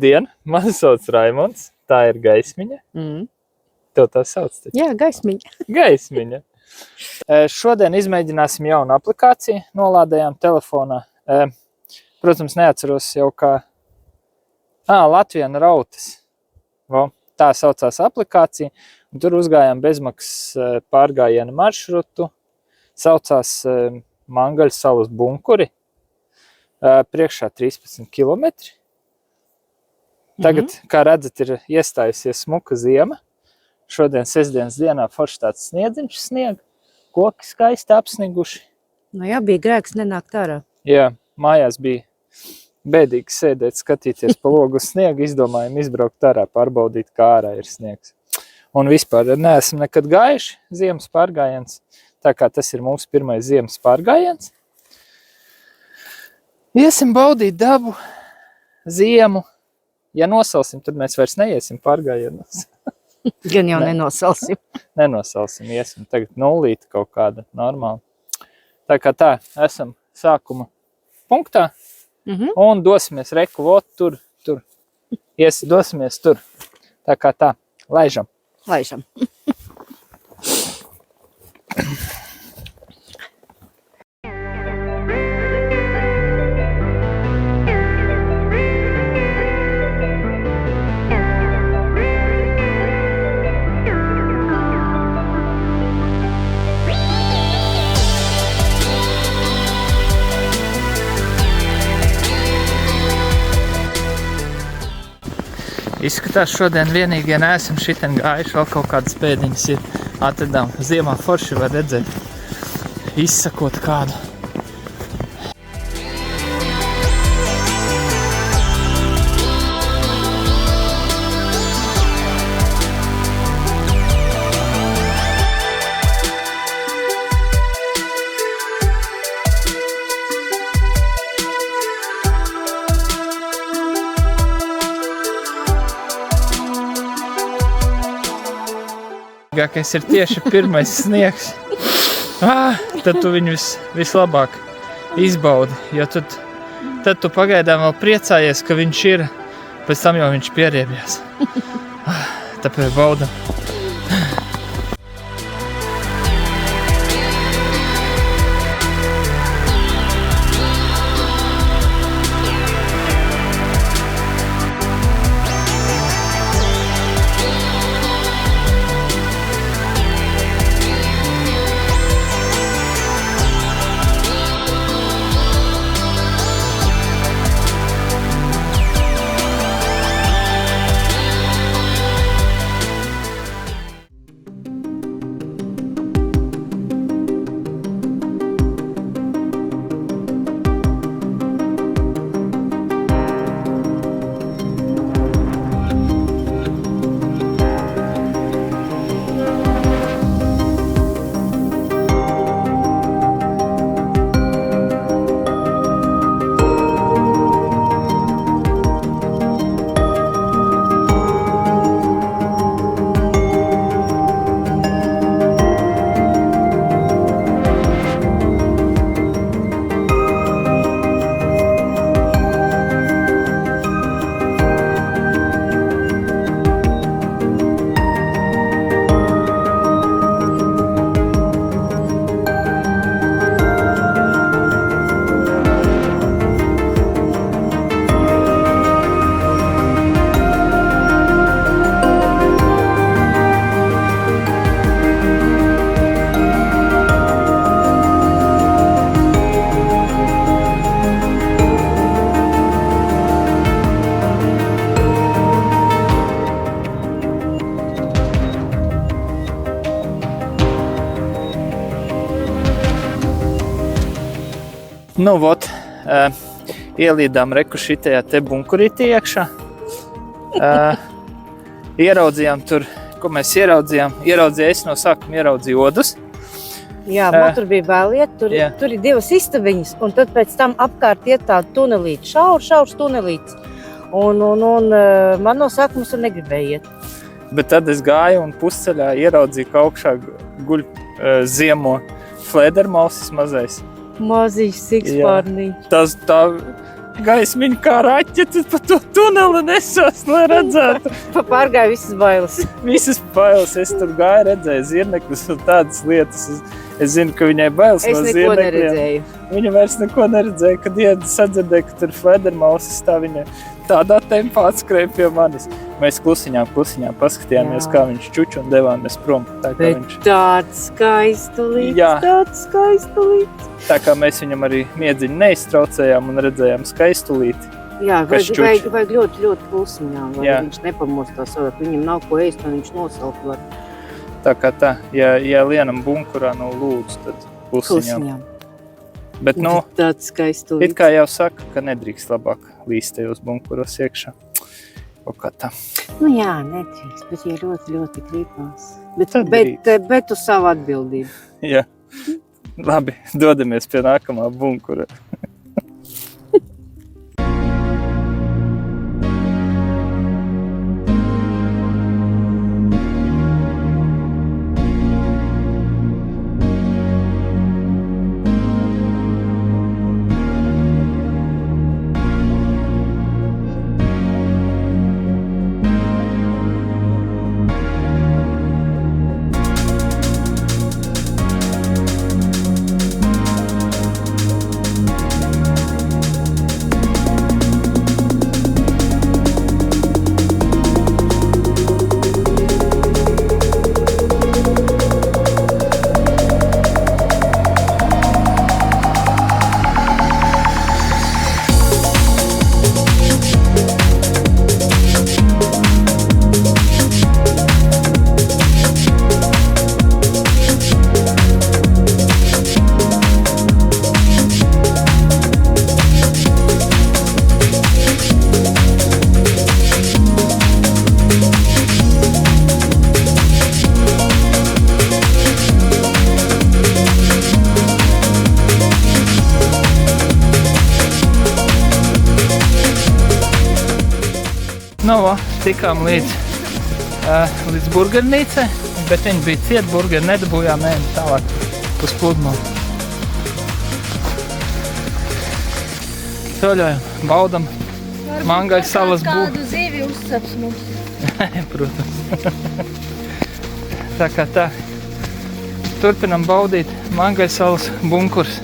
Dien, man sauc Raimonds, tā ir Gaismiņa. Tev tā sauc taču? Jā, Gaismiņa. Gaismiņa. Šodien izmēģināsim jaunu aplikāciju, nolādējām telefonā. Protams, neatceros jau kā... Latvijas Rautas. Tā saucās aplikācija. Un tur uzgājām bezmaksas pārgājienu maršrutu. Saucās Mangaļsalas bunkuri. Priekšā 13 kilometri. Tagad, kā redzat, ir iestājusies smuka ziema. Šodien sestdienas dienā forši tāds sniedziņš snieg. Koki skaisti apsniguši. Nu jā, bija grēks nenākt ārā. Jā, mājās bija bēdīgi sēdēt, skatīties pa logu sniegu. Izdomājam izbraukt ārā, pārbaudīt, kā ārā ir sniegs. Un vispār neesam nekad gājuši ziemas pārgājiens. Tā kā tas ir mūsu pirmais ziemas pārgājiens. Iesim baudīt dabu, ziemu. Ja nosalsim, tad mēs vairs neiesim pārgājienos. Gan jau nenosalsim. Nenosalsim, iesim tagad nulīti kaut kāda normāla. Tā kā tā, esam sākuma punktā un dosimies reku, tur. Dosimies tur. Tā kā tā, laižam. Laižam. Izskatās šodien vienīgie neesam šitien gājuši, vēl kaut kādas pēdiņas ir atradām. Ziemā forši var redzēt, izsakot kādu. Gākais ir tieši pirmais sniegs. Tad tu viņu vislabāk izbaudi, jo tad tu pagaidām vēl priecājies, ka viņš ir, pēc tam jau viņš pieriebjās. Tāpēc baudam. Nu, vot, ielīdām reku šitajā te bunkurītī iekšā. Ieraudzījām tur, ko mēs ieraudzījām. Es no sākuma ieraudzīju odus. Jā, man tur bija vēl iet, tur ir divas istabiņas, un tad pēc tam apkārt iet tā tunelīte, šaurs tunelītes. Un man no sākuma tur negribēja iet. Bet tad es gāju un pusceļā ieraudzīju, ka augšā guļ ziemo flēdermausis mazais. Mazīgs sikspārnīgs. Tas tā gaismiņu kā raķetes pa to tuneli nesos, lai redzētu. Pārgāja visas bailes. Visas bailes, es tur gāju, redzēju zirnekļus un tādas lietas. Es zinu, ka viņai bailes Es no neko zirnekļiem. neredzēju. Viņa vairs neko neredzēja, kad sadzirdēja, ka tur fledermausis tā viņa tādā tempā atskrēja pie manis. Mēs klusiņām paskatījāmies, Jā. kā viņš čuč un devāmies prom. Tā kā, Bet tāds skaistulīts, Jā. tāds skaistulīts. tā kā mēs viņam arī miedziņu neiztraucējām un redzējām skaistulīti. Jā, Kas čuč? vajag ļoti, ļoti klusiņām, lai Jā. viņš nepamostās, vai viņam nav ko ēst, un viņš nosaukt var Tā kā tā, ja lienam bunkurā nav lūdzu, tad klusiņām. klusiņām. Bet, nu, Tāds it skaistulīts. kā jau saka, ka nedrīkst labāk līst tajos bunkuros iekšā. Kaut kā tā. Nu jā, nedrīkst, bet ja ļoti, ļoti gribās. Tad Bet uz savu atbildību. Jā. Labi, dodamies pie nākamā bunkura. Nu, tikām līdz burgernīcai, bet viņi bija ciet, burgeri nedabūjām, ejam tālāk uz pludmali. Soļojam, baudam Mangaļu salas Kādu zivi uzceps mums. Protams. Tā kā tā. Turpinam baudīt Mangaļu salas bunkurs.